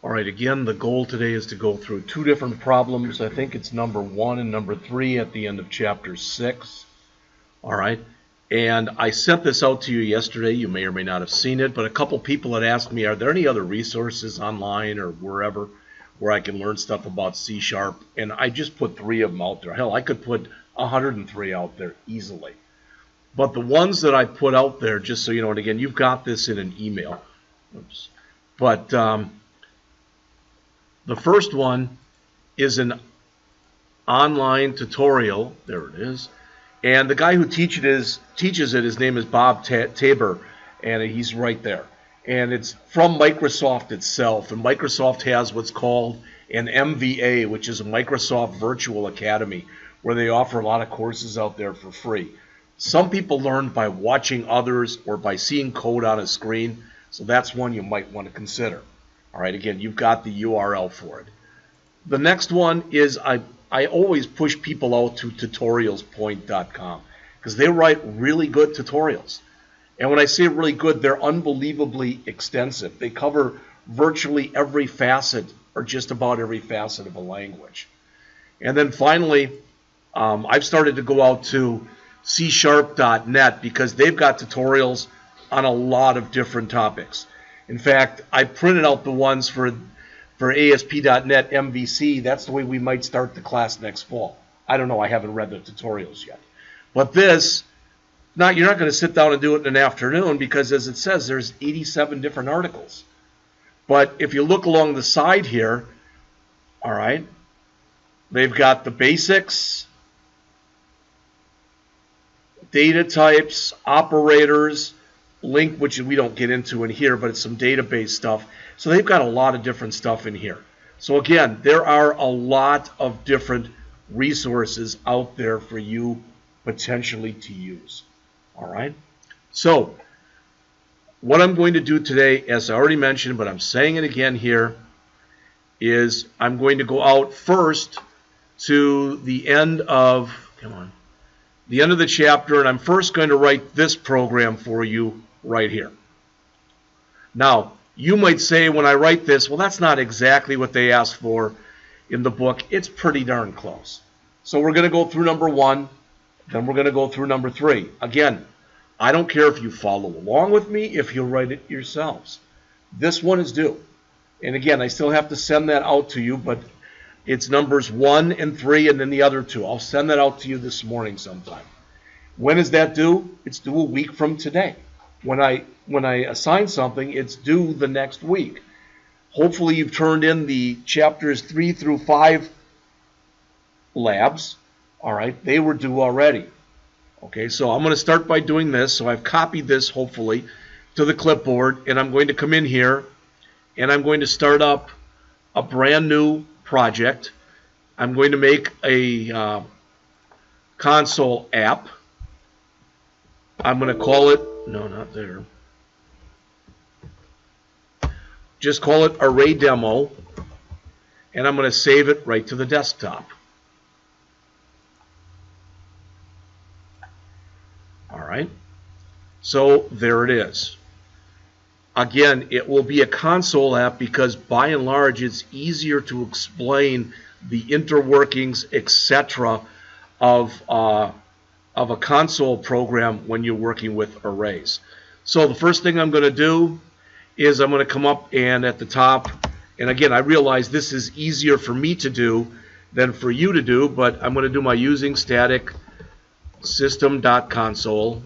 All right, again, the goal today is to go through two different problems. I think it's number 1 and number 3 at the end of Chapter 6. All right, and I sent this out to you yesterday. You may or may not have seen it, but a couple people had asked me, are there any other resources online or wherever where I can learn stuff about C#? And I just put 3 of them out there. Hell, I could put 103 out there easily. But the ones that I put out there, just so you know, and again, you've got this in an email. Oops. But the first one is an online tutorial. There it is. And the guy who teaches it, his name is Bob Tabor, and he's right there. And it's from Microsoft itself. And Microsoft has what's called an MVA, which is a Microsoft Virtual Academy, where they offer a lot of courses out there for free. Some people learn by watching others or by seeing code on a screen, so that's one you might want to consider. All right, again, you've got the URL for it. The next one is I always push people out to tutorialspoint.com because they write really good tutorials. And when I say really good, they're unbelievably extensive. They cover virtually every facet or just about every facet of a language. And then finally, I've started to go out to C#.net because they've got tutorials on a lot of different topics. In fact, I printed out the ones for ASP.NET MVC. That's the way we might start the class next fall. I don't know. I haven't read the tutorials yet. But this, you're not going to sit down and do it in an afternoon because, as it says, there's 87 different articles. But if you look along the side here, all right, they've got the basics, data types, operators, link, which we don't get into in here, but it's some database stuff. So they've got a lot of different stuff in here. So again, there are a lot of different resources out there for you potentially to use. All right. So what I'm going to do today, as I already mentioned, but I'm saying it again here, is I'm going to go out first to the end of, the end of the chapter, and I'm first going to write this program for you right here. Now, you might say when I write this, well, that's not exactly what they asked for in the book. It's pretty darn close. So we're going to go through number 1, then we're going to go through number 3. Again, I don't care if you follow along with me, if you'll write it yourselves. This one is due. And again, I still have to send that out to you, but it's numbers 1 and 3 and then the other 2. I'll send that out to you this morning sometime. When is that due? It's due a week from today. When I assign something, it's due the next week. Hopefully you've turned in the chapters 3 through 5 labs. All right, they were due already. Okay, so I'm going to start by doing this. So I've copied this, hopefully, to the clipboard, and I'm going to come in here, and I'm going to start up a brand new project. I'm going to make a console app. I'm going to call it, no, not there. Just call it Array Demo, and I'm going to save it right to the desktop. All right, so there it is. Again, it will be a console app because by and large it's easier to explain the interworkings, etc. of a console program when you're working with arrays. So the first thing I'm going to do is I'm going to come up and at the top, and again I realize this is easier for me to do than for you to do, but I'm going to do my using static system.console,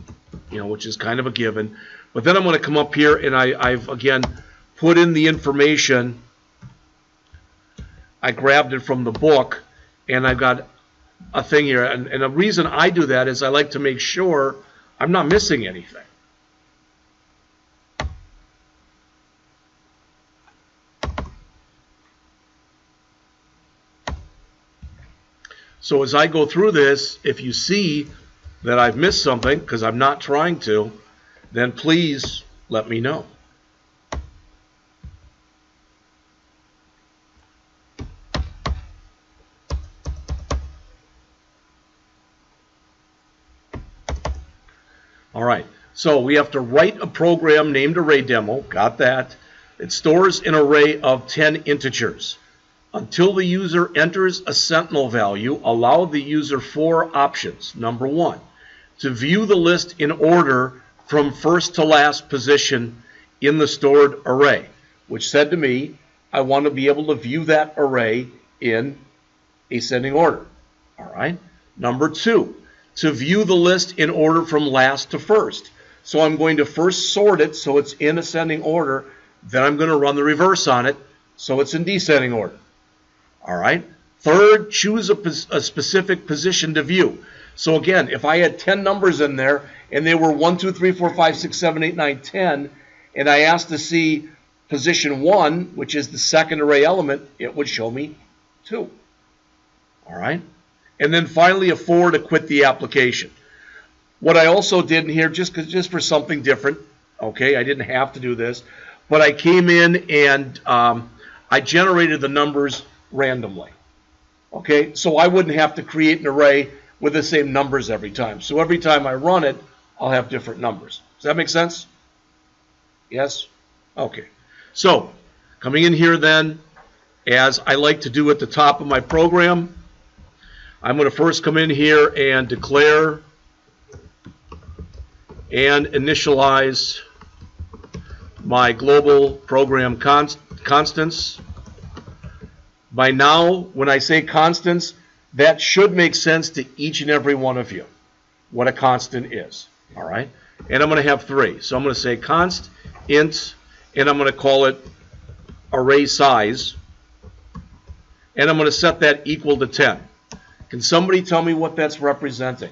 which is kind of a given. But then I'm going to come up here and I've again put in the information. I grabbed it from the book and I've got a thing here. And the reason I do that is I like to make sure I'm not missing anything. So as I go through this, if you see that I've missed something, because I'm not trying to, then please let me know. All right, so we have to write a program named Array Demo, got that. It stores an array of 10 integers. Until the user enters a sentinel value, allow the user 4 options. Number 1, to view the list in order from first to last position in the stored array, which said to me, I want to be able to view that array in ascending order. All right. Number 2, to view the list in order from last to first. So I'm going to first sort it so it's in ascending order, then I'm going to run the reverse on it so it's in descending order. All right. Third, choose a specific position to view. So again, if I had 10 numbers in there and they were 1, 2, 3, 4, 5, 6, 7, 8, 9, 10, and I asked to see position 1, which is the second array element, it would show me 2. All right. And then finally a 4 to quit the application. What I also did in here, just for something different, okay, I didn't have to do this, but I came in and I generated the numbers randomly. Okay, so I wouldn't have to create an array with the same numbers every time. So every time I run it, I'll have different numbers. Does that make sense? Yes? Okay. So, coming in here then, as I like to do at the top of my program, I'm going to first come in here and declare and initialize my global program constants. By now, when I say constants, that should make sense to each and every one of you, what a constant is. All right? And I'm going to have 3. So I'm going to say const int, and I'm going to call it array size, and I'm going to set that equal to 10. Can somebody tell me what that's representing?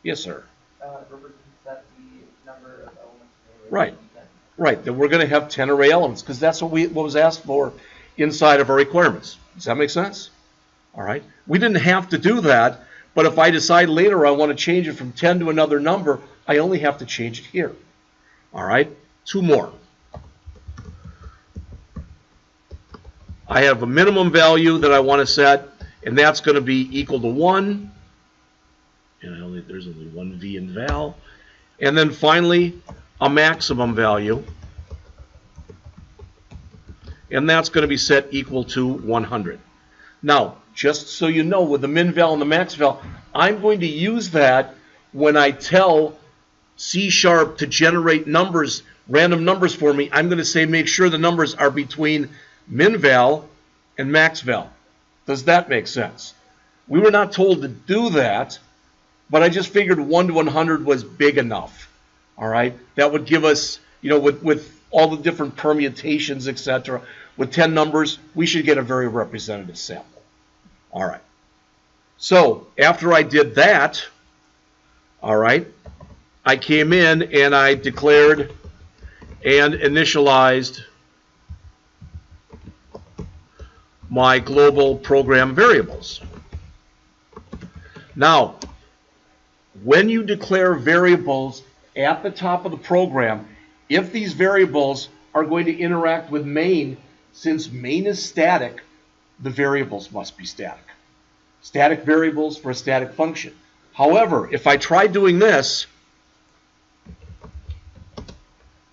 Yes, sir. Represents that the number of elements. Right. Right. That we're going to have 10 array elements because that's what was asked for inside of our requirements. Does that make sense? All right. We didn't have to do that, but if I decide later I want to change it from 10 to another number, I only have to change it here. All right. 2 more. I have a minimum value that I want to set, and that's going to be equal to 1. And there's only one V in val. And then finally, a maximum value. And that's going to be set equal to 100. Now, just so you know, with the min val and the max val, I'm going to use that when I tell C# to generate numbers, random numbers for me. I'm going to say make sure the numbers are between min val and max val. Does that make sense? We were not told to do that, but I just figured 1 to 100 was big enough. All right? That would give us, you know, with all the different permutations, etc. With 10 numbers, we should get a very representative sample. All right. So after I did that, all right, I came in and I declared and initialized my global program variables. Now, when you declare variables at the top of the program, if these variables are going to interact with main, since main is static, the variables must be static. Static variables for a static function. However, if I try doing this,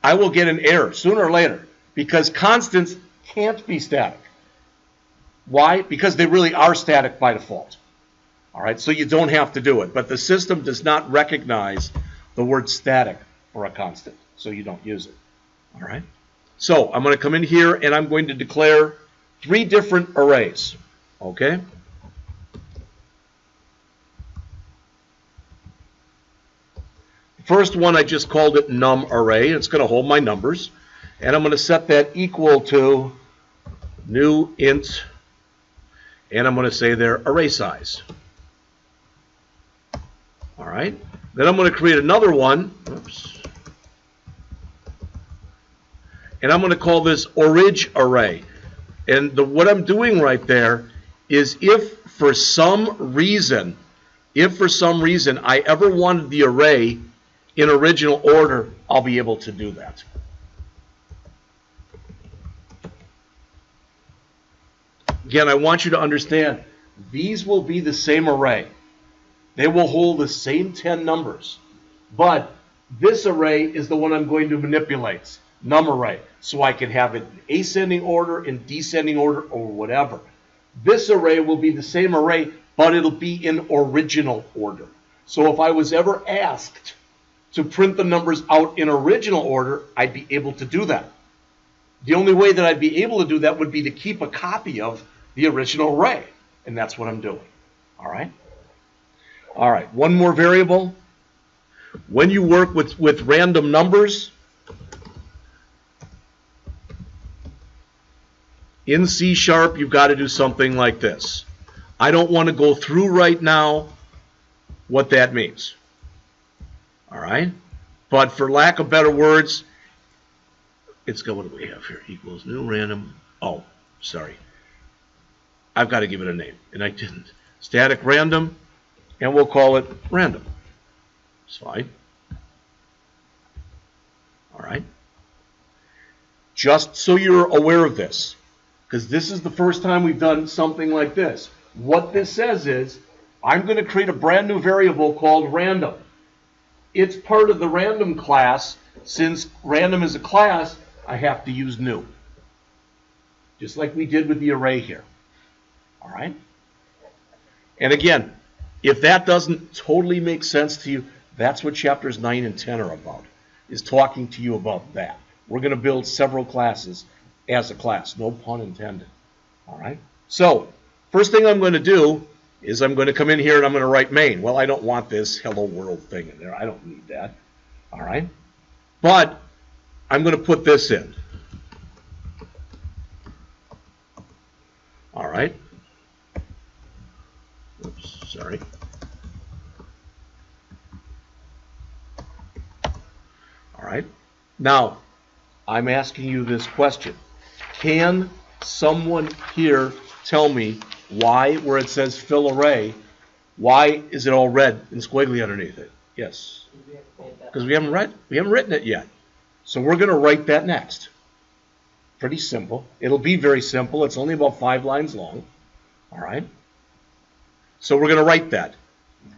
I will get an error sooner or later because constants can't be static. Why? Because they really are static by default. All right, so you don't have to do it. But the system does not recognize the word static for a constant, so you don't use it. All right. So I'm going to come in here and I'm going to declare 3 different arrays. Okay. The first one I just called it num array. It's going to hold my numbers, and I'm going to set that equal to new int, and I'm going to say their array size. All right. Then I'm going to create another one. Oops. And I'm going to call this orig array. And what I'm doing right there is if for some reason I ever wanted the array in original order, I'll be able to do that. Again, I want you to understand, these will be the same array. They will hold the same 10 numbers. But this array is the one I'm going to manipulate. num array. So I can have it in ascending order, in descending order, or whatever. This array will be the same array, but it'll be in original order. So if I was ever asked to print the numbers out in original order, I'd be able to do that. The only way that I'd be able to do that would be to keep a copy of the original array. And that's what I'm doing. All right? All right, one more variable. When you work with random numbers, in C#, you've got to do something like this. I don't want to go through right now what that means. All right? But for lack of better words, it's got, what do we have here? Equals new random. Oh, sorry. I've got to give it a name, and I didn't. Static random, and we'll call it random. It's fine. All right? Just so you're aware of this, because this is the first time we've done something like this. What this says is, I'm going to create a brand new variable called random. It's part of the random class. Since random is a class, I have to use new. Just like we did with the array here. All right? And again, if that doesn't totally make sense to you, that's what chapters 9 and 10 are about, is talking to you about that. We're going to build several classes as a class, no pun intended. All right? So, first thing I'm going to do is I'm going to come in here and I'm going to write main. Well, I don't want this hello world thing in there. I don't need that. All right? But I'm going to put this in. All right? Oops, sorry. All right? Now, I'm asking you this question. Can someone here tell me why, where it says fill array, why is it all red and squiggly underneath it? Yes. Because we haven't written it yet. So we're going to write that next. Pretty simple. It'll be very simple. It's only about 5 lines long. All right? So we're going to write that.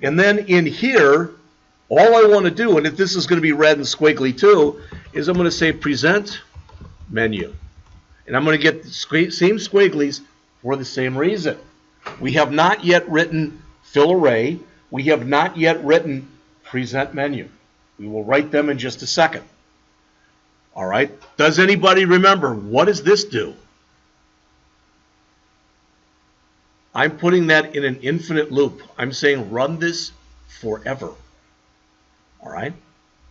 And then in here, all I want to do, and if this is going to be red and squiggly too, is I'm going to say present menu. And I'm going to get the same squigglies for the same reason. We have not yet written fill array. We have not yet written present menu. We will write them in just a second. All right? Does anybody remember, what does this do? I'm putting that in an infinite loop. I'm saying run this forever. All right?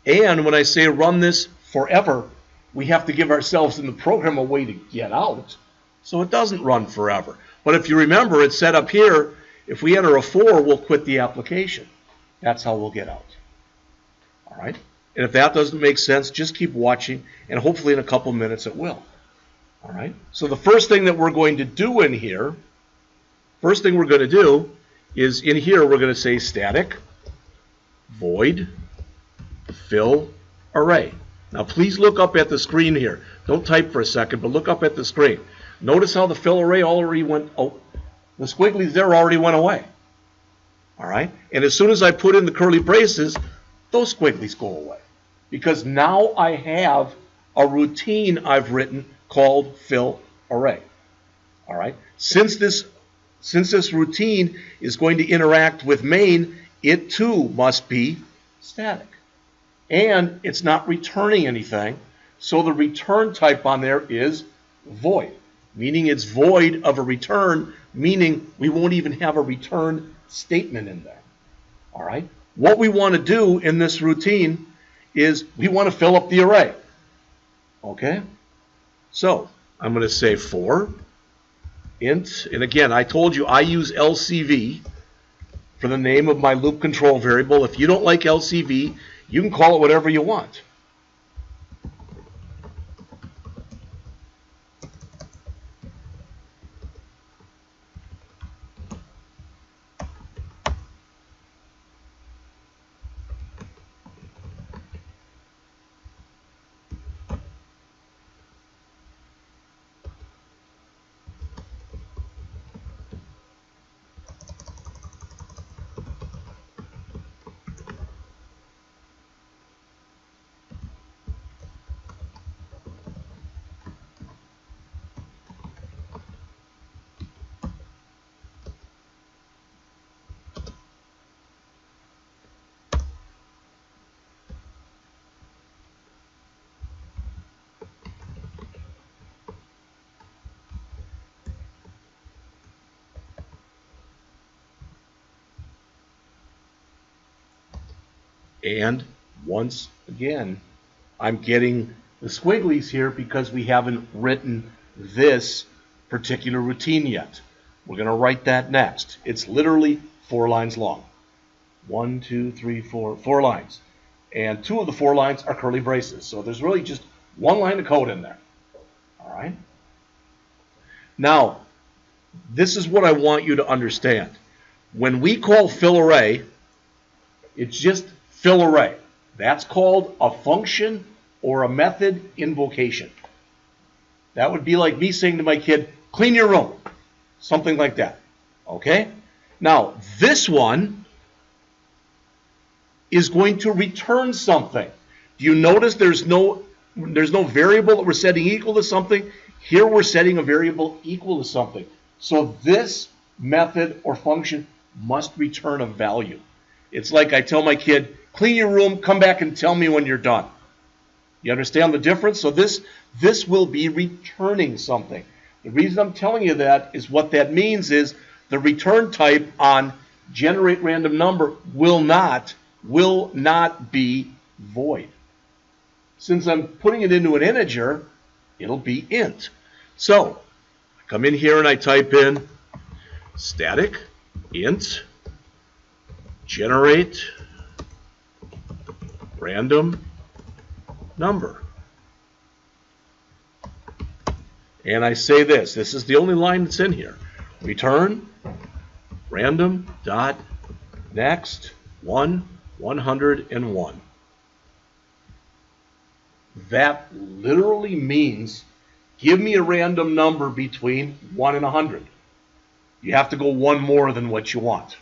And when I say run this forever, we have to give ourselves in the program a way to get out so it doesn't run forever. But if you remember, it's set up here. If we enter a 4, we'll quit the application. That's how we'll get out. All right? And if that doesn't make sense, just keep watching, and hopefully in a couple minutes it will. All right? So the first thing that we're going to do in here, is in here we're going to say static void fill array. Now please look up at the screen here. Don't type for a second, but look up at the screen. Notice how the fill array already went, oh, the squigglies there already went away. All right? And as soon as I put in the curly braces, those squigglies go away. Because now I have a routine I've written called fill array. All right? Since this routine is going to interact with main, it too must be static. And it's not returning anything, so the return type on there is void, meaning it's void of a return, meaning we won't even have a return statement in there. All right? What we want to do in this routine is we want to fill up the array. Okay? So I'm going to say for int, and again, I told you I use LCV for the name of my loop control variable. If you don't like LCV, you can call it whatever you want. And once again, I'm getting the squigglies here because we haven't written this particular routine yet. We're going to write that next. It's literally 4 lines long. 1, 2, 3, 4, 4 lines. And 2 of the 4 lines are curly braces. So there's really just 1 line of code in there. All right? Now, this is what I want you to understand. When we call fill array, it's just fill array. That's called a function or a method invocation. That would be like me saying to my kid, clean your room. Something like that. Okay? Now, this one is going to return something. Do you notice there's no variable that we're setting equal to something? Here we're setting a variable equal to something. So this method or function must return a value. It's like I tell my kid, clean your room, come back and tell me when you're done. You understand the difference? So this will be returning something. The reason I'm telling you that is what that means is the return type on generate random number will not be void. Since I'm putting it into an integer, it'll be int. So I come in here and I type in static int generate random number. And I say this is the only line that's in here. Return random dot next 101. That literally means give me a random number between 1 and 100. You have to go 1 more than what you want.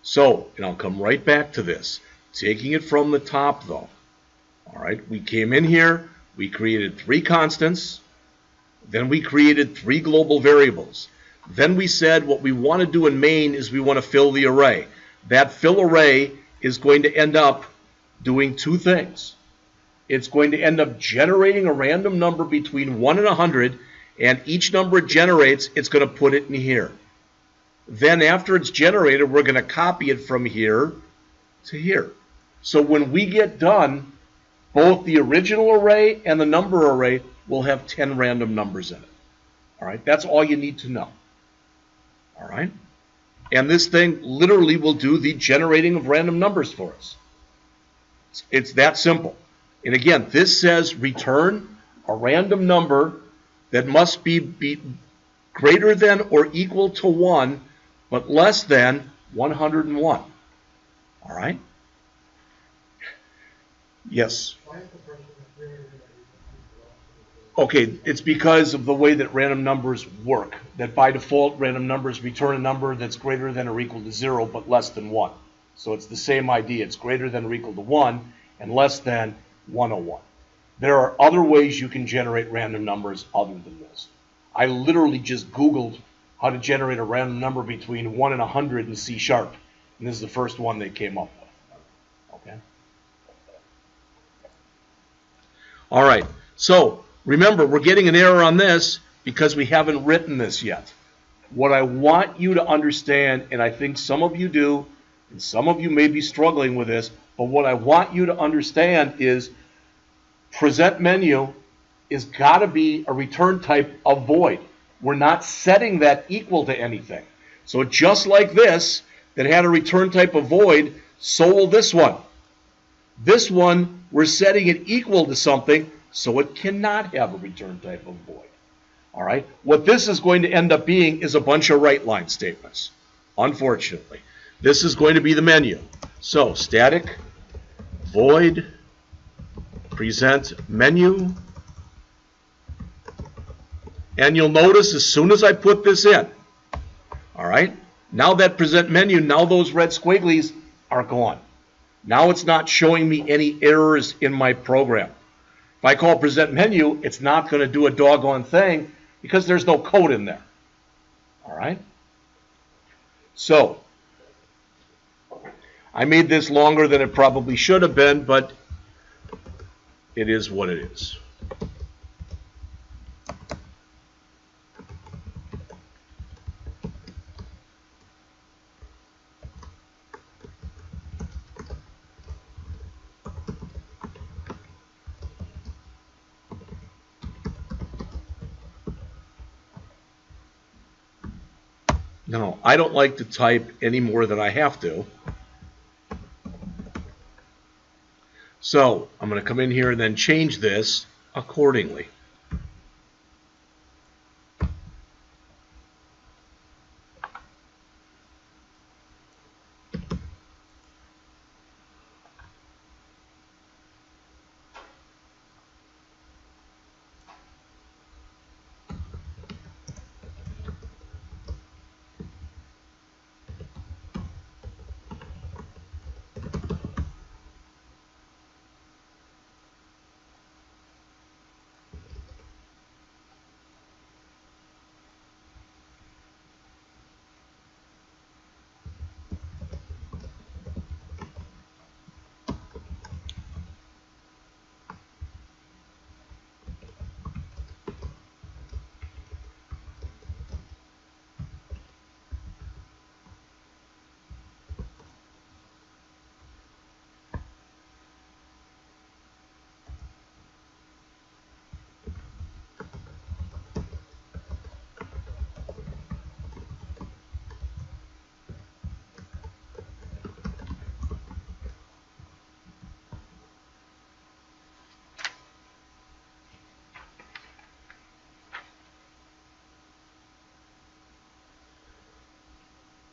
So, and I'll come right back to this. Taking it from the top, though. All right, we came in here, we created 3 constants, then we created 3 global variables. Then we said what we want to do in main is we want to fill the array. That fill array is going to end up doing 2 things. It's going to end up generating a random number between 1 and 100, and each number it generates, it's going to put it in here. Then after it's generated, we're going to copy it from here to here. So when we get done, both the original array and the number array will have 10 random numbers in it. All right, that's all you need to know. All right, and this thing literally will do the generating of random numbers for us. It's that simple. And again, this says return a random number that must be greater than or equal to 1, but less than 101. All right? Yes? Okay, it's because of the way that random numbers work. That by default, random numbers return a number that's greater than or equal to 0, but less than 1. So it's the same idea. It's greater than or equal to 1 and less than 101. There are other ways you can generate random numbers other than this. I literally just Googled how to generate a random number between 1 and 100 in C#. And this is the first one they came up with. Okay? All right. So remember, we're getting an error on this because we haven't written this yet. What I want you to understand, and I think some of you do, and some of you may be struggling with this, but what I want you to understand is present menu is got to be a return type of void. We're not setting that equal to anything. So just like this, that had a return type of void, so will this one. This one, we're setting it equal to something, so it cannot have a return type of void. All right? What this is going to end up being is a bunch of write line statements, unfortunately. This is going to be the menu. So static void present menu. And you'll notice as soon as I put this in, all right, now that present menu, now those red squigglies are gone. Now it's not showing me any errors in my program. If I call present menu, it's not going to do a doggone thing because there's no code in there. All right? So I made this longer than it probably should have been, but it is what it is. Now, I don't like to type any more than I have to. So I'm going to come in here and then change this accordingly.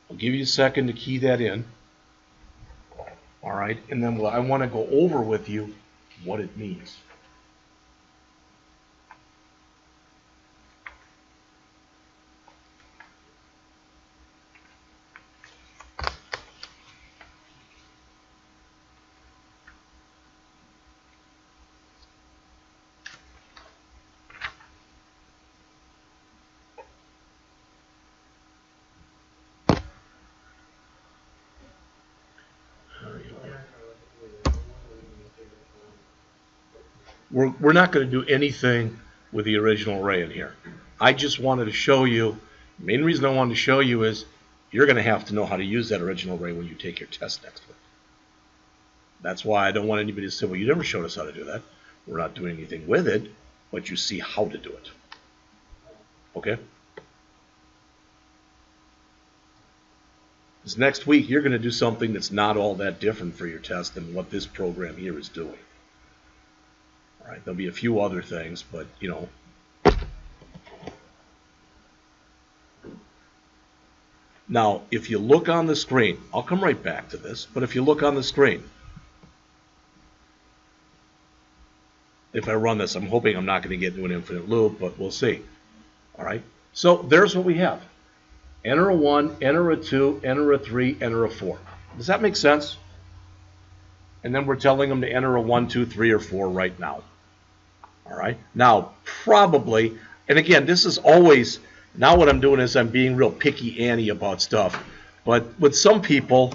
I'll give you a second to key that in. All right, and then I want to go over with you what it means. We're not going to do anything with the original array in here. I just wanted to show you, the main reason I wanted to show you is you're going to have to know how to use that original array when you take your test next week. That's why I don't want anybody to say, well, you never showed us how to do that. We're not doing anything with it, but you see how to do it. Okay? Because next week, you're going to do something that's not all that different for your test than what this program here is doing. All right, there'll be a few other things, but, you know. Now, if you look on the screen, I'll come right back to this, but if you look on the screen, if I run this, I'm hoping I'm not going to get into an infinite loop, but we'll see. All right, so there's what we have. Enter a 1, enter a 2, enter a 3, enter a 4. Does that make sense? And then we're telling them to enter a 1, 2, 3, or 4 right now. All right, now probably, and again, this is always, now what I'm doing is I'm being real picky Annie about stuff. But with some people,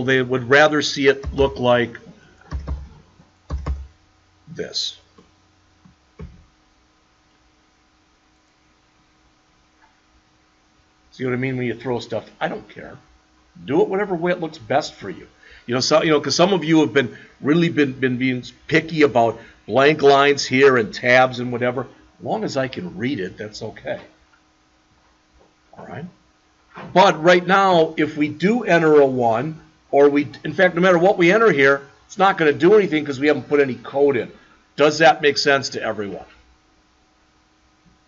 they would rather see it look like this. See what I mean when you throw stuff? I don't care. Do it whatever way it looks best for you. You know, because some of you have been really being picky about blank lines here and tabs and whatever. As long as I can read it, that's okay. All right. But right now, if we do enter a 1, or in fact, no matter what we enter here, it's not going to do anything because we haven't put any code in. Does that make sense to everyone?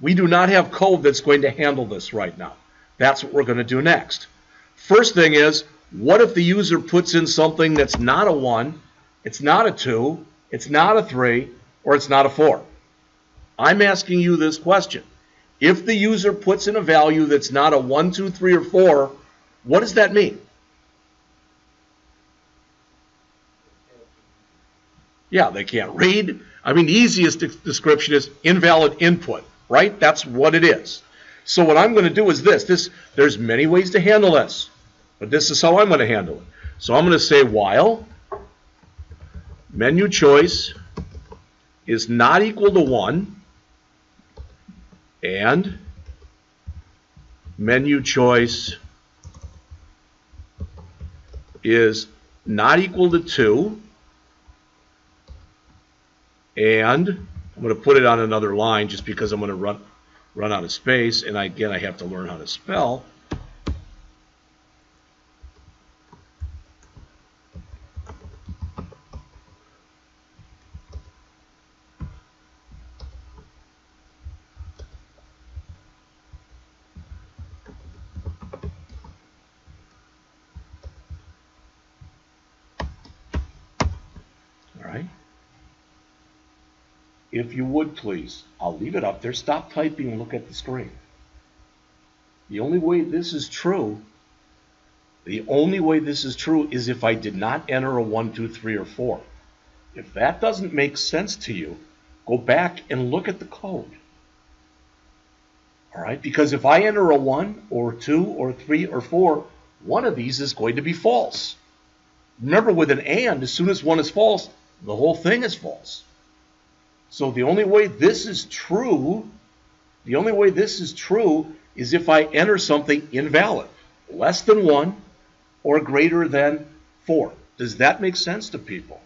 We do not have code that's going to handle this right now. That's what we're going to do next. First thing is, what if the user puts in something that's not a 1, it's not a 2, it's not a 3, or it's not a 4? I'm asking you this question. If the user puts in a value that's not a 1, 2, 3, or 4, what does that mean? Yeah, they can't read. I mean, the easiest description is invalid input, right? That's what it is. So what I'm going to do is this. There's many ways to handle this, but this is how I'm going to handle it. So I'm going to say while menu choice is not equal to 1 and menu choice is not equal to 2 and I'm going to put it on another line just because I'm going to run out of space, and again I have to learn how to spell. If you would please, I'll leave it up there. Stop typing and look at the screen. The only way this is true is if I did not enter a 1, 2, 3, or 4. If that doesn't make sense to you, go back and look at the code. All right? Because if I enter a 1 or 2 or 3 or 4, one of these is going to be false. Remember, with an and, as soon as one is false, the whole thing is false. So the only way this is true is if I enter something invalid, less than 1 or greater than 4. Does that make sense to people?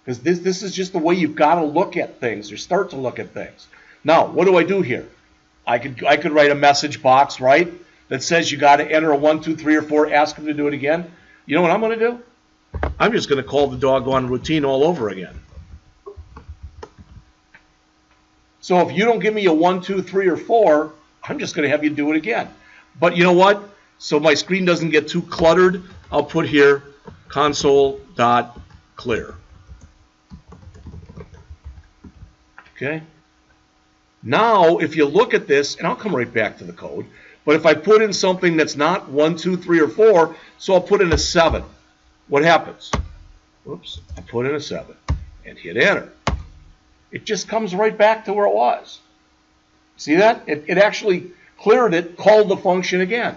Because this is just the way you've got to look at things or start to look at things. Now, what do I do here? I could write a message box, right, that says you got to enter a 1, 2, 3, or 4, ask them to do it again. You know what I'm going to do? I'm just going to call the doggone routine all over again. So if you don't give me a 1, 2, 3, or 4, I'm just going to have you do it again. But you know what? So my screen doesn't get too cluttered, I'll put here console.clear. Okay? Now, if you look at this, and I'll come right back to the code, but if I put in something that's not 1, 2, 3, or 4, so I'll put in a 7. What happens? Whoops, I put in a 7 and hit enter. It just comes right back to where it was. See that? It actually cleared it, called the function again.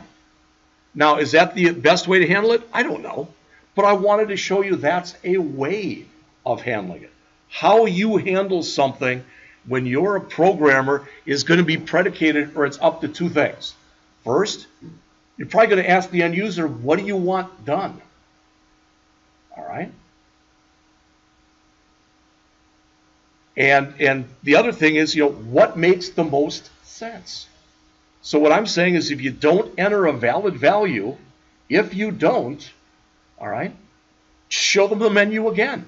Now, is that the best way to handle it? I don't know. But I wanted to show you that's a way of handling it. How you handle something when you're a programmer is going to be predicated, or it's up to two things. First, you're probably going to ask the end user, what do you want done? All right? And the other thing is, what makes the most sense? So what I'm saying is if you don't enter a valid value, if you don't, all right, show them the menu again.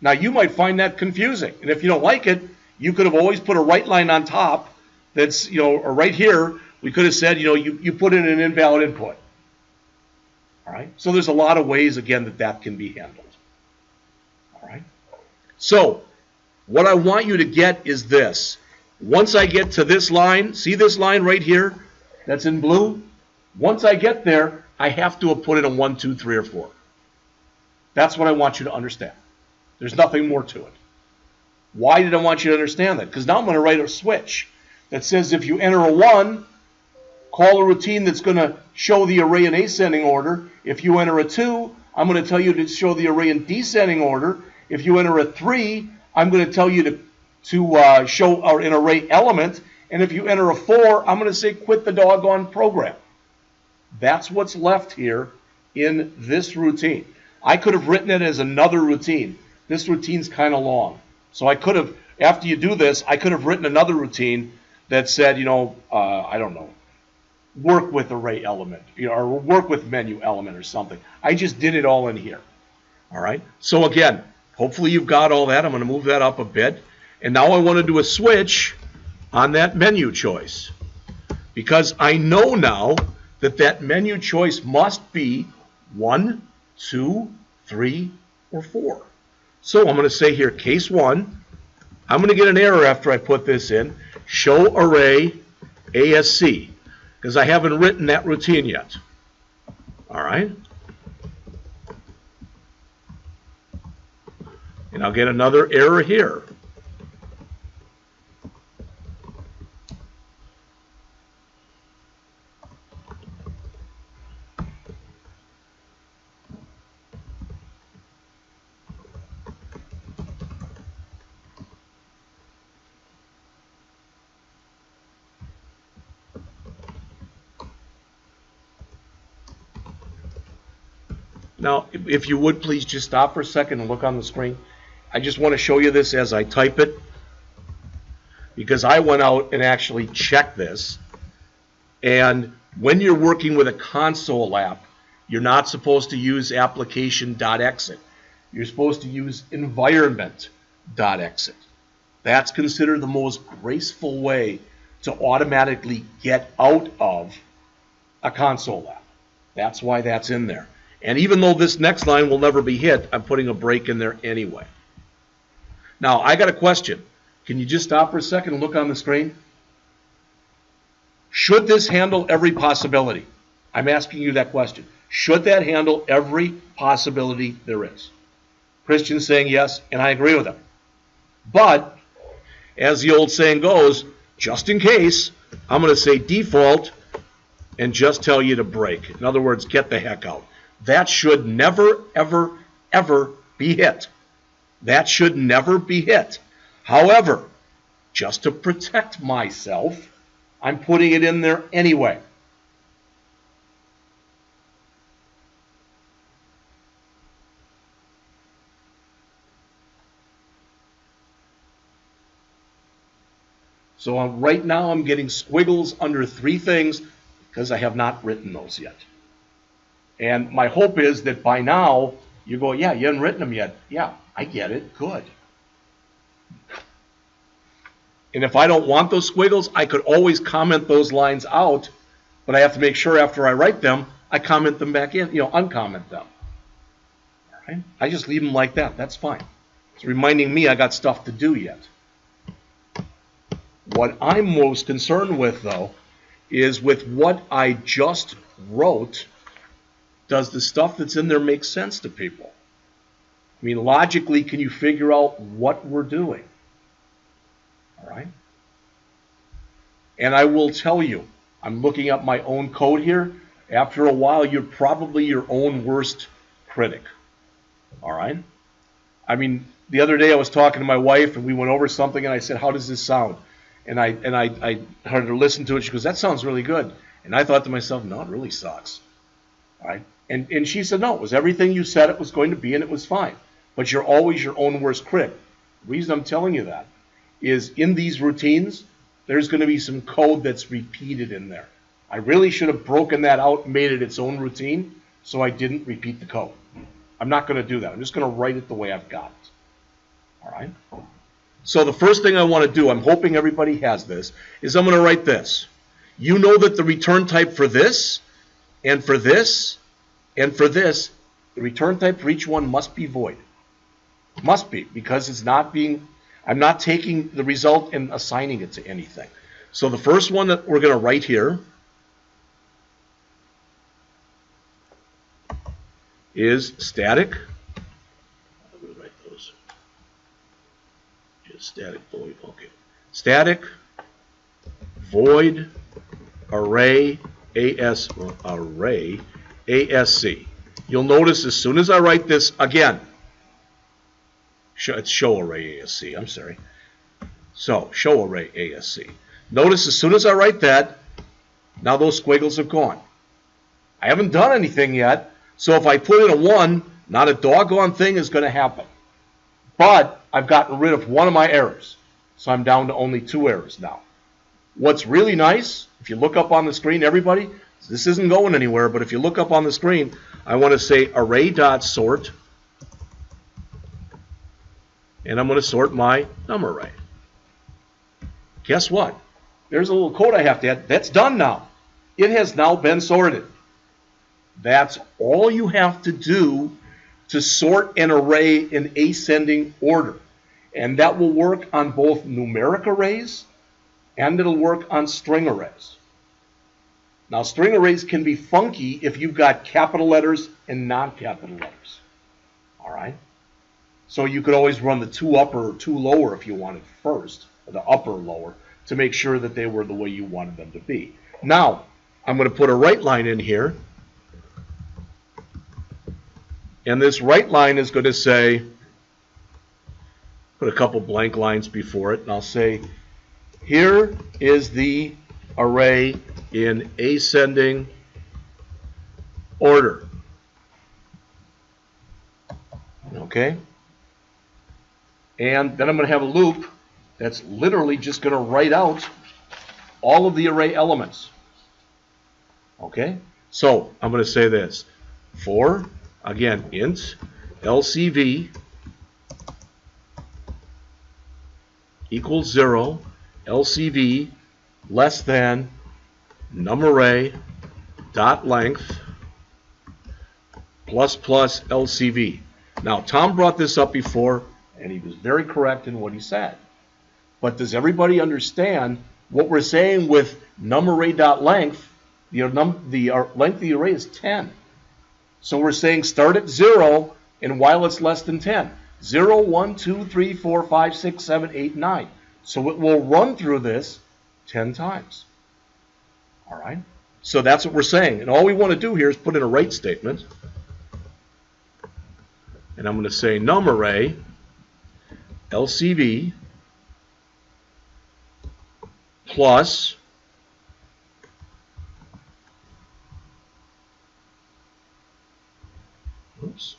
Now, you might find that confusing. And if you don't like it, you could have always put a right line on top that's, or right here, we could have said, you put in an invalid input. All right? So there's a lot of ways, again, that can be handled. All right? So what I want you to get is this. Once I get to this line, see this line right here that's in blue? Once I get there, I have to have put in a 1, 2, 3, or 4. That's what I want you to understand. There's nothing more to it. Why did I want you to understand that? Because now I'm going to write a switch that says if you enter a 1, call a routine that's going to show the array in ascending order. If you enter a 2, I'm going to tell you to show the array in descending order. If you enter a 3, I'm going to tell you to show an array element. And if you enter a 4, I'm going to say quit the doggone program. That's what's left here in this routine. I could have written it as another routine. This routine's kind of long. So I could have, after you do this, I could have written another routine that said, I don't know, work with array element, or work with menu element or something. I just did it all in here. All right? So again, hopefully you've got all that. I'm going to move that up a bit. And now I want to do a switch on that menu choice, because I know now that menu choice must be 1, 2, 3, or 4. So I'm going to say here, case 1, I'm going to get an error after I put this in, show array ASC, because I haven't written that routine yet. All right? And I'll get another error here. Now, if you would please just stop for a second and look on the screen. I just want to show you this as I type it, because I went out and actually checked this. And when you're working with a console app, you're not supposed to use application.exit. You're supposed to use environment.exit. That's considered the most graceful way to automatically get out of a console app. That's why that's in there. And even though this next line will never be hit, I'm putting a break in there anyway. Now, I got a question. Can you just stop for a second and look on the screen? Should this handle every possibility? I'm asking you that question. Should that handle every possibility there is? Christian's saying yes, and I agree with him. But, as the old saying goes, just in case, I'm going to say default and just tell you to break. In other words, get the heck out. That should never, ever, ever be hit. That should never be hit. However, just to protect myself, I'm putting it in there anyway. So right now I'm getting squiggles under three things because I have not written those yet. And my hope is that by now you go, yeah, you haven't written them yet. Yeah, I get it. Good. And if I don't want those squiggles, I could always comment those lines out, but I have to make sure after I write them, I comment them back in, uncomment them. All right? I just leave them like that. That's fine. It's reminding me I got stuff to do yet. What I'm most concerned with, though, is with what I just wrote, does the stuff that's in there make sense to people? I mean, logically, can you figure out what we're doing? All right? And I will tell you, I'm looking at my own code here. After a while, you're probably your own worst critic. All right? I mean, the other day I was talking to my wife, and we went over something, and I said, how does this sound? And I heard her listen to it. She goes, that sounds really good. And I thought to myself, no, it really sucks. All right? And she said, no, it was everything you said it was going to be, and it was fine. But you're always your own worst critic. The reason I'm telling you that is in these routines, there's going to be some code that's repeated in there. I really should have broken that out and made it its own routine so I didn't repeat the code. I'm not going to do that. I'm just going to write it the way I've got it. All right? So the first thing I want to do, I'm hoping everybody has this, is I'm going to write this. You know that the return type for this, and for this, and for this, the return type for each one must be void. Must be, because it's not being, I'm not taking the result and assigning it to anything. So the first one that we're going to write here is static. I'm going to write those. Just static void. Okay. Static void array array ASC. You'll notice as soon as I write this again, it's show array ASC. I'm sorry. So show array ASC. Notice as soon as I write that, now those squiggles have gone. I haven't done anything yet, so if I put in a 1, not a doggone thing is going to happen. But I've gotten rid of one of my errors, so I'm down to only 2 errors now. What's really nice, if you look up on the screen, everybody, this isn't going anywhere, but if you look up on the screen, I want to say array.sort, and I'm going to sort my number array. Guess what? There's a little code I have to add. That's done now. It has now been sorted. That's all you have to do to sort an array in ascending order. And that will work on both numeric arrays and it'll work on string arrays. Now, string arrays can be funky if you've got capital letters and non-capital letters. All right? So you could always run the 2 upper or 2 lower if you wanted first, or the upper lower, to make sure that they were the way you wanted them to be. Now, I'm going to put a write line in here. And this write line is going to say, put a couple blank lines before it, and I'll say, here is the array in ascending order. Okay? And then I'm going to have a loop that's literally just going to write out all of the array elements. Okay? So I'm going to say this. For, again, int LCV equals 0, LCV less than numArray dot length plus plus LCV. Now, Tom brought this up before, and he was very correct in what he said. But does everybody understand what we're saying with numArray.length? The length of the array is 10. So we're saying start at 0, and while it's less than 10. 0, 1, 2, 3, 4, 5, 6, 7, 8, 9. So it will run through this 10 times. All right? So that's what we're saying. And all we want to do here is put in a write statement. And I'm going to say numArray LCV plus oops.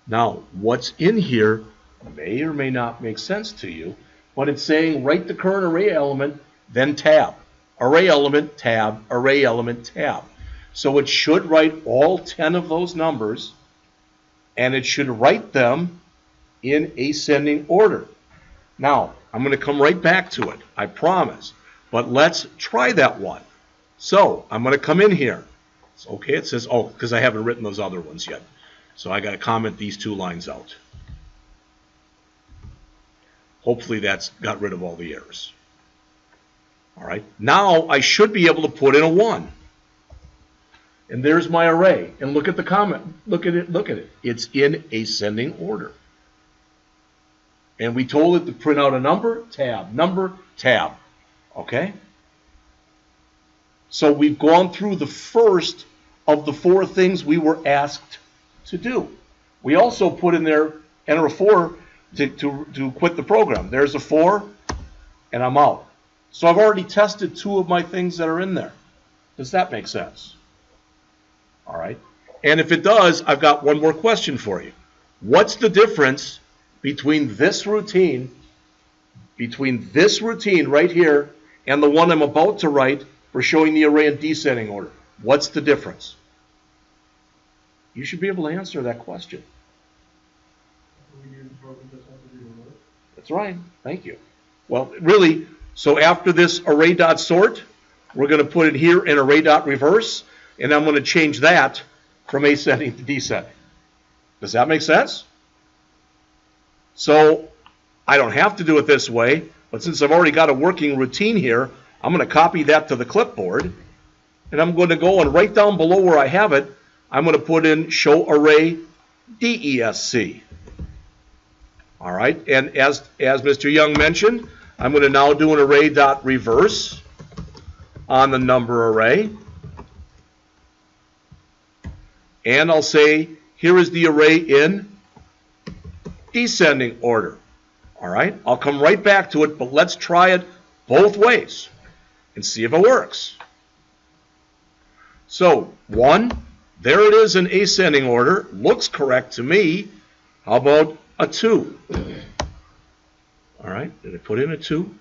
Now, what's in here may or may not make sense to you, but it's saying write the current array element, then tab. Array element, tab, array element, tab. So it should write all 10 of those numbers, and it should write them in ascending order. Now, I'm going to come right back to it, I promise. But let's try that one. So, I'm going to come in here. It's okay, it says, oh, because I haven't written those other ones yet. So I got to comment these 2 lines out. Hopefully that's got rid of all the errors. All right. Now I should be able to put in a 1. And there's my array. And look at the comment. Look at it. Look at it. It's in ascending order. And we told it to print out a number, tab. Okay? So we've gone through the first of the 4 things we were asked to do. We also put in there, enter a 4 to quit the program. There's a 4, and I'm out. So I've already tested 2 of my things that are in there. Does that make sense? All right. And if it does, I've got one more question for you. What's the difference between this routine right here and the one I'm about to write for showing the array in descending order? What's the difference? You should be able to answer that question. That's right. Thank you. Well, really, so after this array.sort, we're going to put it here in array.reverse, and I'm going to change that from ascending to descending. Does that make sense? So I don't have to do it this way, but since I've already got a working routine here, I'm going to copy that to the clipboard, and I'm going to go and right down below where I have it, I'm going to put in show array DESC. All right, and as Mr. Young mentioned, I'm going to now do an array.reverse on the number array. And I'll say, here is the array in descending order. All right, I'll come right back to it, but let's try it both ways and see if it works. So, 1, there it is in ascending order. Looks correct to me. How about a 2? All right, did I put in a 2?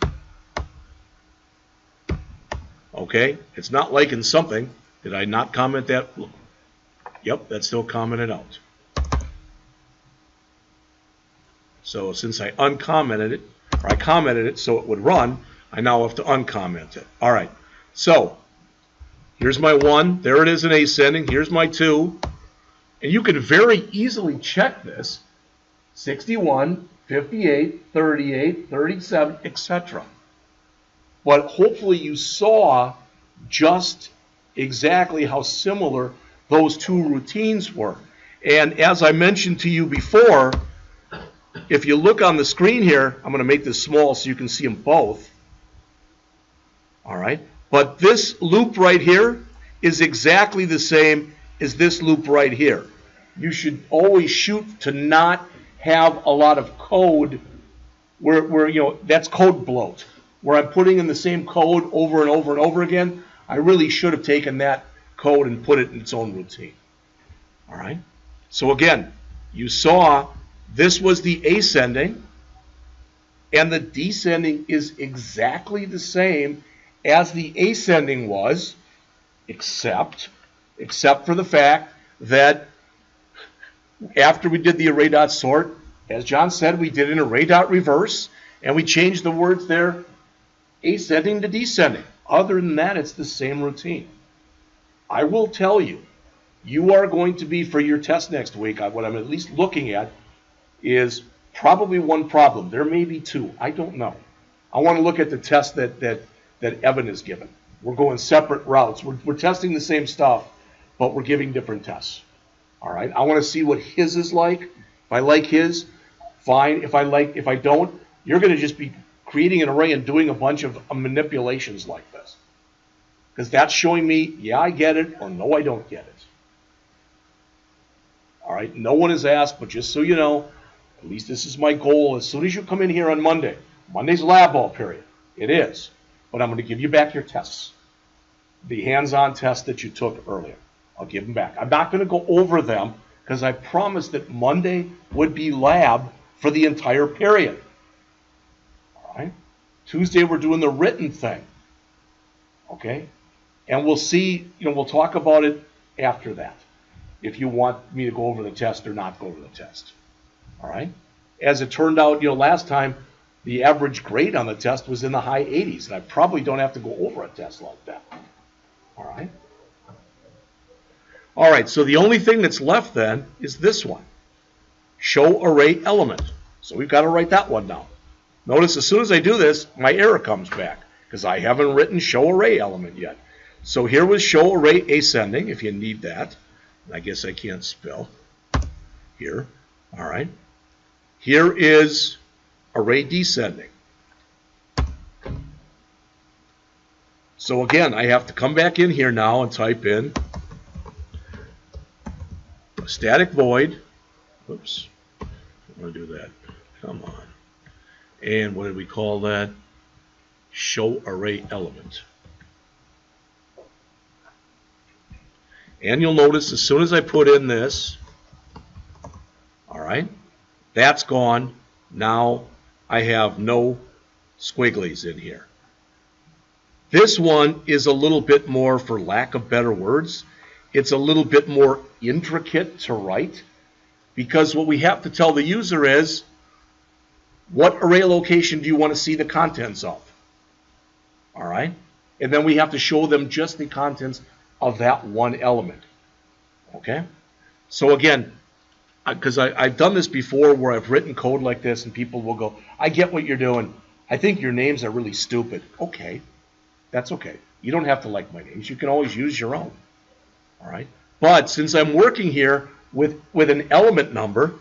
Okay, it's not liking something. Did I not comment that? Yep, that's still commented out. So since I uncommented it, or I commented it so it would run, I now have to uncomment it. All right, so here's my 1. There it is in ascending. Here's my 2. And you can very easily check this. 61, 58, 38, 37, etc. But hopefully you saw just exactly how similar those 2 routines were. And as I mentioned to you before, if you look on the screen here, I'm going to make this small so you can see them both. All right. But this loop right here is exactly the same as this loop right here. You should always shoot to not have a lot of code where that's code bloat, where I'm putting in the same code over and over and over again. I really should have taken that code and put it in its own routine. All right. So again, you saw this was the ascending, and the descending is exactly the same as the ascending was, except for the fact that after we did the array.sort, as John said, we did an array.reverse, and we changed the words there, ascending to descending. Other than that, it's the same routine. I will tell you, you are going to be, for your test next week, what I'm at least looking at is probably one problem. There may be two. I don't know. I want to look at the test that Evan has given. We're going separate routes. We're testing the same stuff, but we're giving different tests. All right. I want to see what his is like. If I like his, fine. If I don't, you're going to just be creating an array and doing a bunch of manipulations like this. Because that's showing me, yeah, I get it, or no, I don't get it. All right. No one has asked, but just so you know, at least this is my goal. As soon as you come in here on Monday, Monday's lab ball period. It is. But I'm going to give you back your tests. The hands-on tests that you took earlier. I'll give them back. I'm not going to go over them because I promised that Monday would be lab for the entire period. All right. Tuesday we're doing the written thing. Okay. And we'll see, we'll talk about it after that. If you want me to go over the test or not go over the test. All right. As it turned out, last time the average grade on the test was in the high 80s, and I probably don't have to go over a test like that. All right. All right, so the only thing that's left then is this one, show array element. So we've got to write that one down. Notice as soon as I do this, my error comes back because I haven't written show array element yet. So here was show array ascending, if you need that. I guess I can't spell here. All right. Here is array descending. So again, I have to come back in here now and type in a static void. Oops, I want to do that. Come on. And what did we call that? Show array element. And you'll notice as soon as I put in this, all right, that's gone. Now I have no squigglies in here. This one is a little bit more, for lack of better words, it's a little bit more intricate to write because what we have to tell the user is, what array location do you want to see the contents of? All right? And then we have to show them just the contents of that one element. Okay? So again, because I've done this before where I've written code like this and people will go, I get what you're doing. I think your names are really stupid. Okay. That's okay. You don't have to like my names. You can always use your own. All right? But since I'm working here with an element number,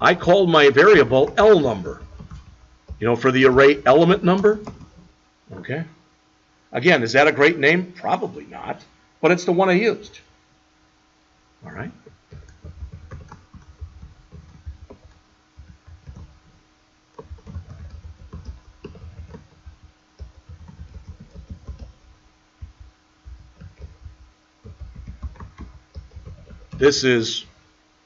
I called my variable L number. For the array element number. Okay? Again, is that a great name? Probably not. But it's the one I used. All right? This is,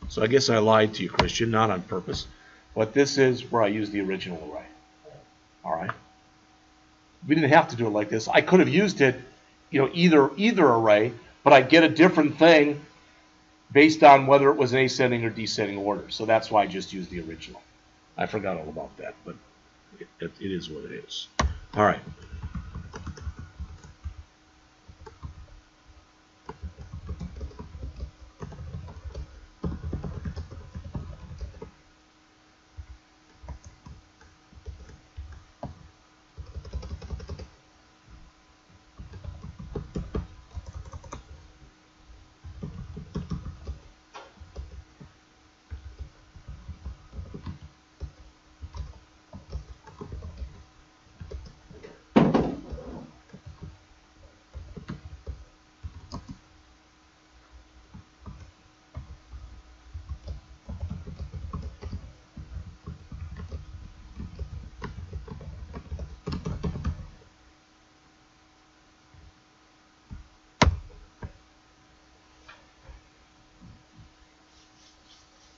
so I guess I lied to you, Christian, not on purpose, but this is where I use the original array. All right? We didn't have to do it like this. I could have used it, either array, but I'd get a different thing based on whether it was an ascending or descending order. So that's why I just used the original. I forgot all about that, but it is what it is. All right.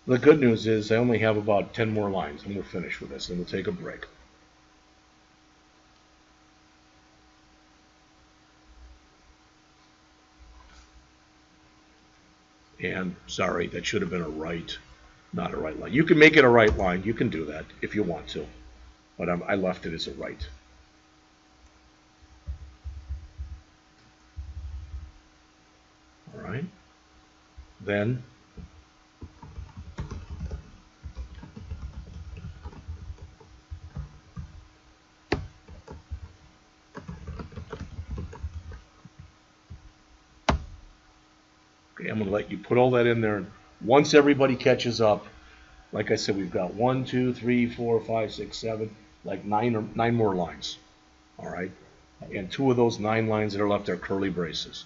The good news is I only have about 10 more lines, and we're finished with this, and we'll take a break. And sorry, that should have been a right, not a right line. You can make it a right line. You can do that if you want to, but I left it as a right. All right. Then okay, I'm going to let you put all that in there. Once everybody catches up, like I said, we've got 1, 2, 3, 4, 5, 6, 7, like nine more lines. All right. And 2 of those 9 lines that are left are curly braces.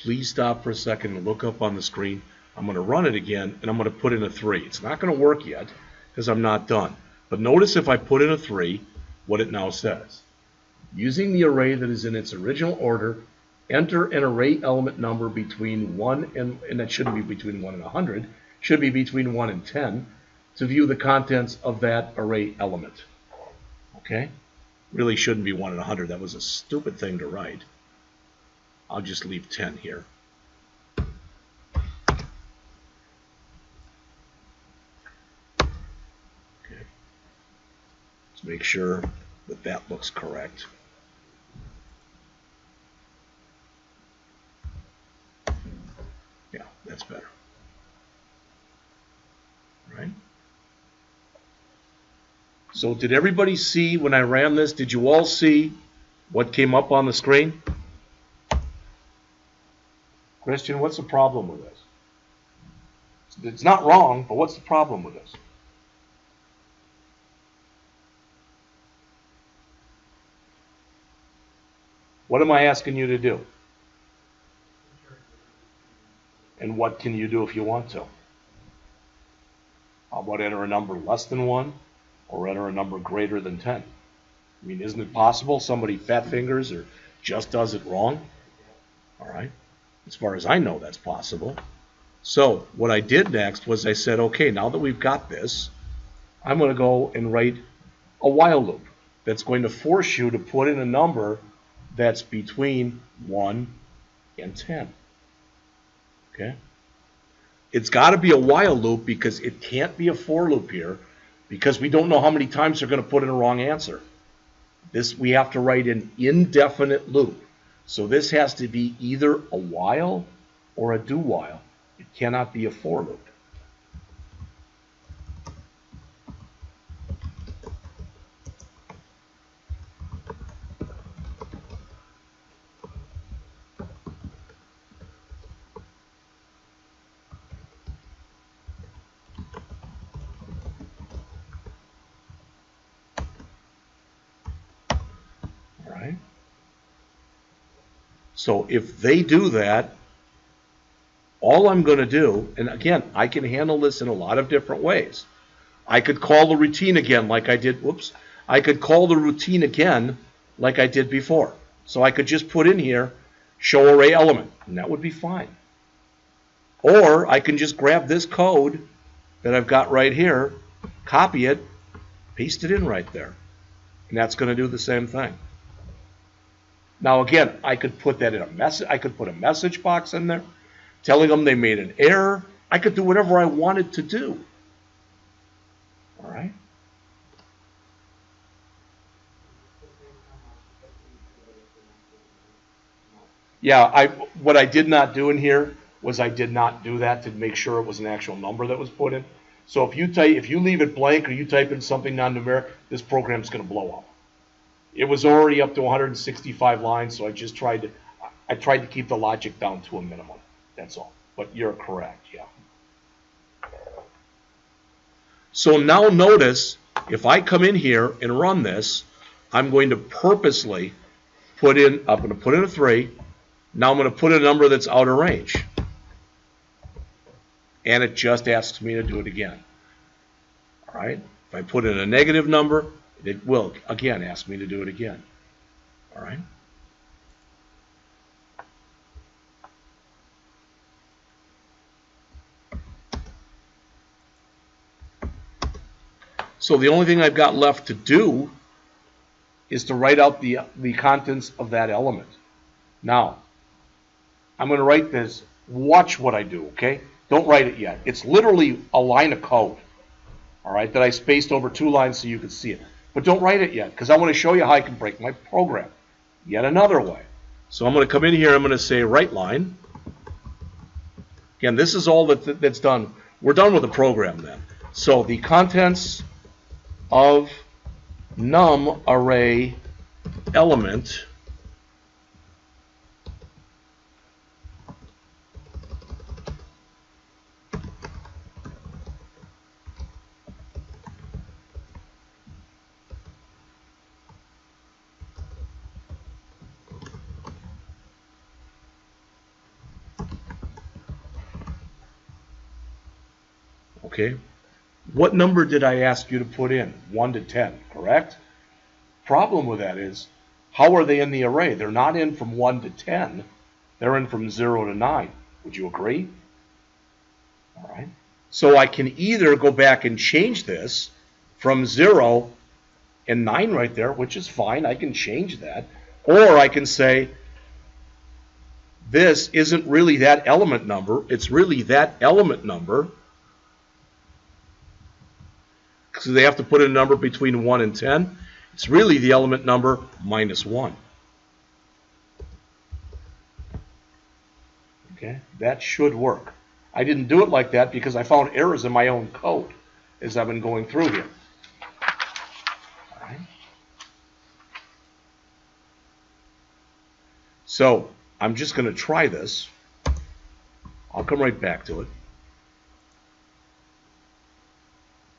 Please stop for a second and look up on the screen. I'm going to run it again, and I'm going to put in a 3. It's not going to work yet because I'm not done. But notice if I put in a 3, what it now says. Using the array that is in its original order, enter an array element number between 1 and that shouldn't be between 1 and 100, should be between 1 and 10 to view the contents of that array element. Okay? Really shouldn't be 1 and 100. That was a stupid thing to write. I'll just leave 10 here. Okay. Let's make sure that that looks correct. Yeah, that's better. Right? So did everybody see when I ran this? Did you all see what came up on the screen? Christian, what's the problem with this? It's not wrong, but what's the problem with this? What am I asking you to do? And what can you do if you want to? How about enter a number less than 1 or enter a number greater than 10? I mean, isn't it possible somebody fat fingers or just does it wrong? All right. As far as I know, that's possible. So what I did next was I said, okay, now that we've got this, I'm going to go and write a while loop that's going to force you to put in a number that's between 1 and 10. Okay? It's got to be a while loop because it can't be a for loop here because we don't know how many times they're going to put in a wrong answer. This we have to write an indefinite loop. So this has to be either a while or a do while. It cannot be a for loop. All right. So if they do that, all I'm going to do, and again, I can handle this in a lot of different ways. I could call the routine again like I did, whoops. I could call the routine again like I did before. So I could just put in here, show array element, and that would be fine. Or I can just grab this code that I've got right here, copy it, paste it in right there. And that's going to do the same thing. Now again, I could put that in a message. I could put a message box in there, telling them they made an error. I could do whatever I wanted to do. All right. Yeah, what I did not do in here was I did not do that to make sure it was an actual number that was put in. So if you leave it blank or you type in something non-numeric, this program's going to blow up. It was already up to 165 lines, so I tried to keep the logic down to a minimum. That's all. But you're correct, yeah. So now notice, if I come in here and run this, I'm going to purposely put in a 3. Now I'm going to put a number that's out of range. And it just asks me to do it again. All right? If I put in a negative number, it will, again, ask me to do it again. All right. So the only thing I've got left to do is to write out the contents of that element. Now, I'm going to write this. Watch what I do, okay? Don't write it yet. It's literally a line of code, all right, that I spaced over 2 lines so you can see it. But don't write it yet, because I want to show you how I can break my program yet another way. So I'm going to come in here. I'm going to say write line. Again, this is all that's done. We're done with the program then. So the contents of num array element okay. What number did I ask you to put in? 1 to 10, correct? Problem with that is, how are they in the array? They're not in from 1 to 10. They're in from 0 to 9. Would you agree? All right. So I can either go back and change this from 0 and 9 right there, which is fine. I can change that. Or I can say, this isn't really that element number. It's really that element number. So they have to put in a number between 1 and 10. It's really the element number minus 1. Okay, that should work. I didn't do it like that because I found errors in my own code as I've been going through here. All right. So I'm just going to try this. I'll come right back to it.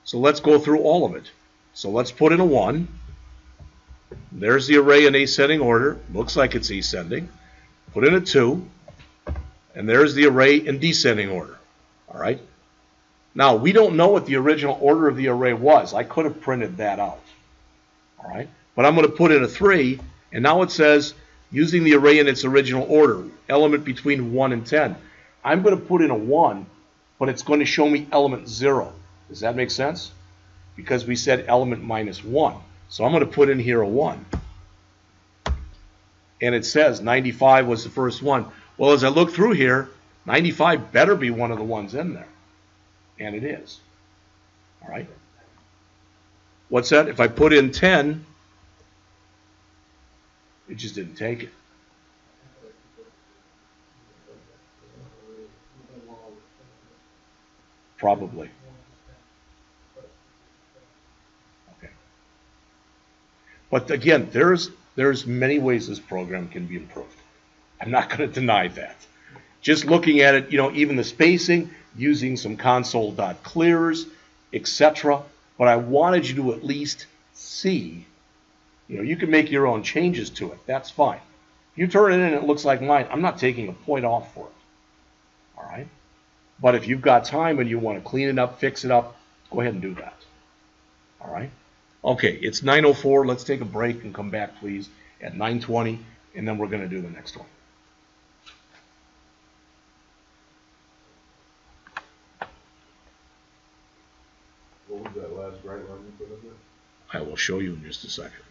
So let's go through all of it. So let's put in a 1. There's the array in ascending order. Looks like it's ascending. Put in a 2. And there's the array in descending order. All right. Now, we don't know what the original order of the array was. I could have printed that out. All right. But I'm going to put in a 3. And now it says, using the array in its original order, element between 1 and 10. I'm going to put in a 1, but it's going to show me element 0. Does that make sense? Because we said element minus 1. So I'm going to put in here a 1. And it says 95 was the first one. Well, as I look through here, 95 better be one of the ones in there. And it is. All right. What's that? If I put in 10, it just didn't take it. Probably. Okay. But again, there's many ways this program can be improved. I'm not going to deny that. Just looking at it, even the spacing, using some console.clears, etc. But I wanted you to at least see, you can make your own changes to it. That's fine. If you turn it in and it looks like mine, I'm not taking a point off for it. All right? But if you've got time and you want to clean it up, fix it up, go ahead and do that. All right? Okay, it's 9:04. Let's take a break and come back, please, at 9:20, and then we're going to do the next one. What was that last right line you put in there? I will show you in just a second.